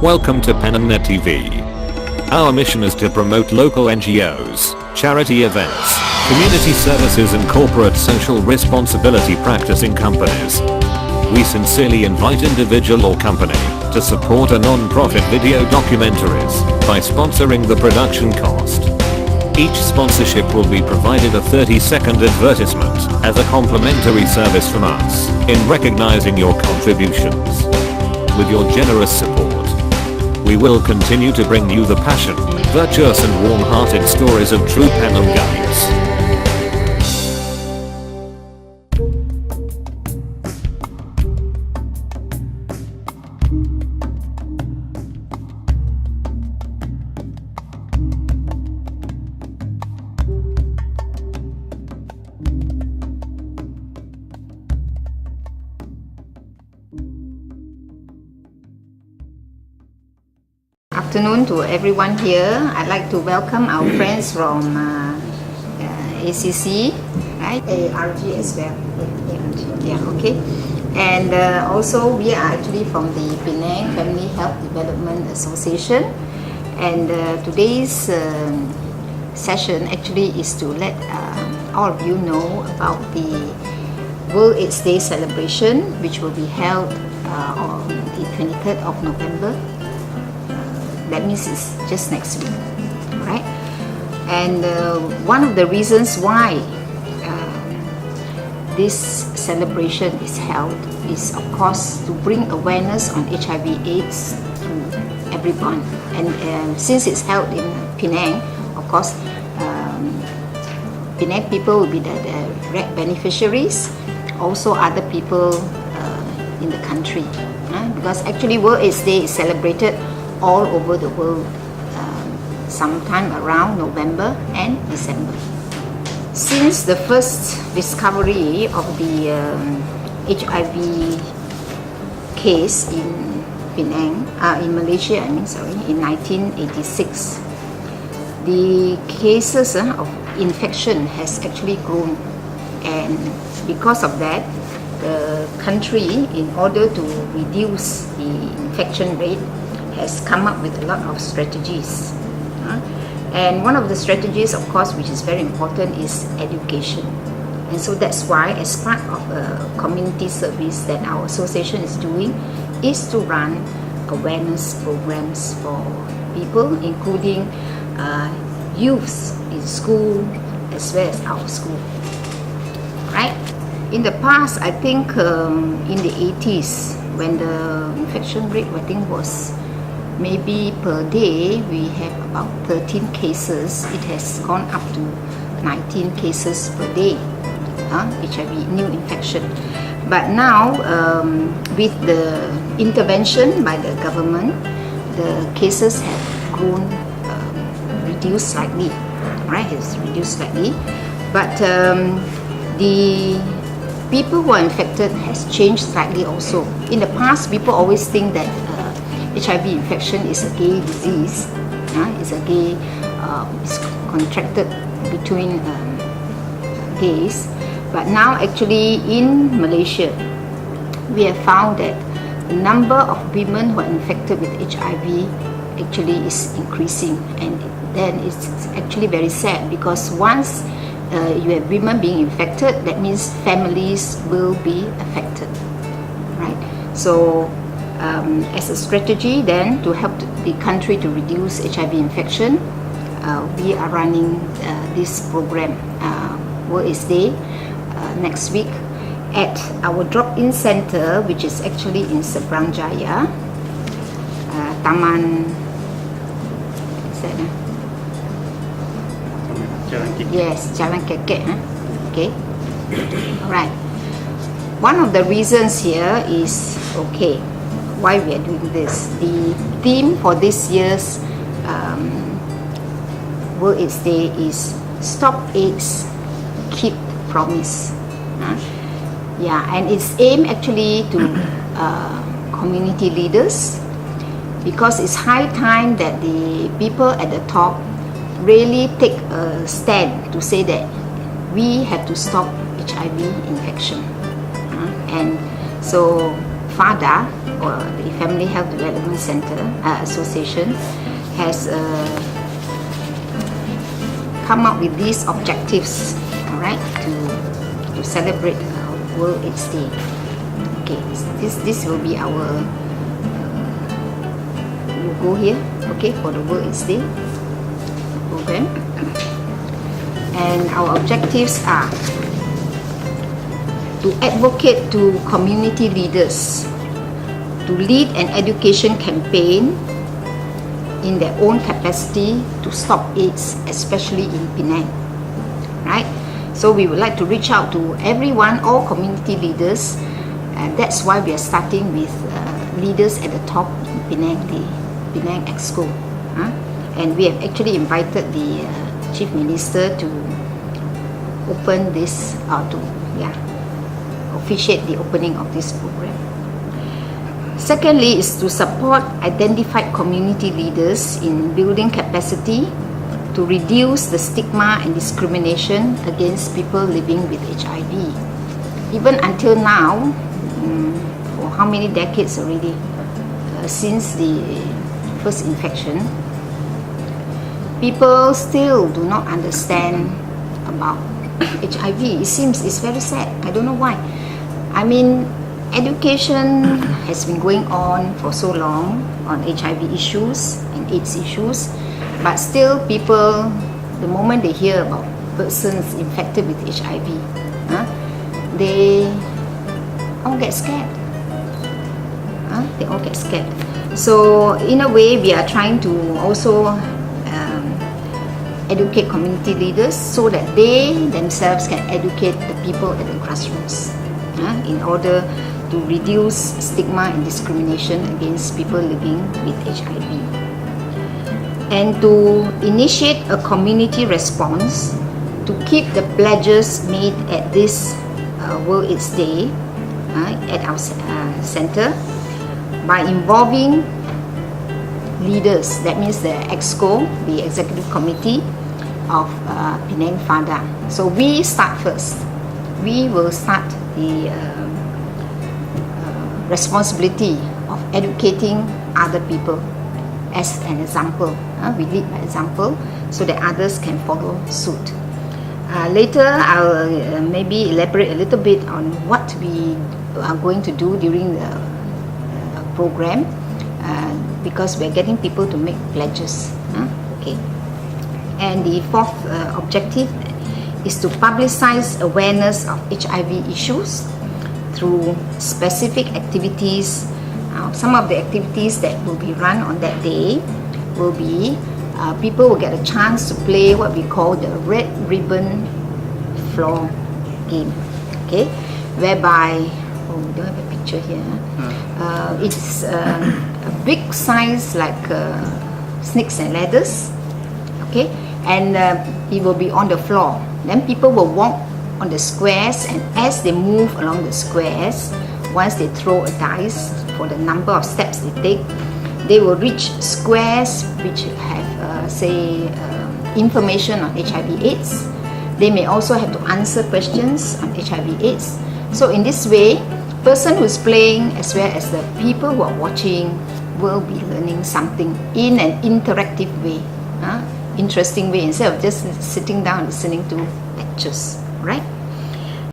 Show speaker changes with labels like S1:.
S1: Welcome to Penamnet TV. Our mission is to promote local NGOs, charity events, community services and corporate social responsibility practicing companies. We sincerely invite individual or company to support a non-profit video documentaries by sponsoring the production cost. Each sponsorship will be provided a 30-second advertisement as a complimentary service from us in recognizing your contributions. With your generous support, we will continue to bring you the passion, virtuous and warm-hearted stories of true Penam guides.
S2: Afternoon to everyone here. I'd like to welcome our friends from ACC, right? ARG as well. Yeah, okay. And also we are actually from the Penang Family Health Development Association. And today's session actually is to let all of you know about the World AIDS Day celebration, which will be held on the 23rd of November. That means it's just next week, right? And one of the reasons why this celebration is held is, of course, to bring awareness on HIV/AIDS to everyone. And since it's held in Penang, of course, Penang people will be the direct beneficiaries, also other people in the country, because actually World AIDS Day is celebrated all over the world sometime around November and December. Since the first discovery of the HIV case in Penang, in Malaysia, in 1986, the cases of infection has actually grown, and because of that, the country, in order to reduce the infection rate, has come up with a lot of strategies. And one of the strategies, of course, which is very important, is education. And so that's why, as part of a community service that our association is doing, is to run awareness programs for people, including youths in school as well as our school. Right? In the past, I think in the 80s, when the infection rate, I think, was maybe per day we have about 13 cases. It has gone up to 19 cases per day, HIV new infection. But now with the intervention by the government, the cases have grown, reduced slightly, right? It's reduced slightly, but the people who are infected has changed slightly also. In the past, people always think that HIV infection is a gay disease. It's a gay, it's contracted between gays. But now actually in Malaysia, we have found that the number of women who are infected with HIV actually is increasing. And then it's actually very sad, because once you have women being infected, that means families will be affected, right? So as a strategy then to help the country to reduce HIV infection, we are running this program, World AIDS Day, next week at our drop-in center, which is actually in Seberang Jaya, Taman, is that, yes, Jalan Kekek, okay, alright. One of the reasons here is, okay, why we are doing this. The theme for this year's World AIDS Day is Stop AIDS, Keep Promise. Yeah, and it's aimed actually to community leaders, because it's high time that the people at the top really take a stand to say that we have to stop HIV infection. And so FHDA or the Family Health Development Centre Association has come up with these objectives, all right, to celebrate World AIDS Day. Okay, this will be our logo here, okay, for the World AIDS Day program. And our objectives are to advocate to community leaders to lead an education campaign in their own capacity to stop AIDS, especially in Penang, right? So we would like to reach out to everyone, all community leaders, and that's why we are starting with leaders at the top in Penang, the Penang Exco. And we have actually invited the Chief Minister to open this, officiate the opening of this program. Secondly is to support identified community leaders in building capacity to reduce the stigma and discrimination against people living with HIV. Even until now, for how many decades already, since the first infection, people still do not understand about HIV. It seems it's very sad. I don't know why. I mean, education has been going on for so long on HIV issues and AIDS issues, but still people, the moment they hear about persons infected with HIV, they all get scared. They all get scared. So in a way, we are trying to also educate community leaders so that they themselves can educate the people at the grassroots in order to reduce stigma and discrimination against people living with HIV, and to initiate a community response to keep the pledges made at this World AIDS Day at our center by involving leaders, that means the EXCO, the Executive Committee of Penang FHDA. So we start first. We will start the responsibility of educating other people as an example. We lead by example so that others can follow suit. Later, I'll maybe elaborate a little bit on what we are going to do during the program, because we're getting people to make pledges. Okay. And the fourth objective is to publicize awareness of HIV issues through specific activities. Some of the activities that will be run on that day will be people will get a chance to play what we call the red ribbon floor game, okay, whereby, we don't have a picture here. It's a big size like snakes and ladders, okay, and it will be on the floor. Then people will walk on the squares, and as they move along the squares, once they throw a dice for the number of steps they take, they will reach squares which have information on HIV/AIDS. They may also have to answer questions on HIV/AIDS. So in this way, person who's playing as well as the people who are watching will be learning something in an interactive way, interesting way, instead of just sitting down listening to lectures, right?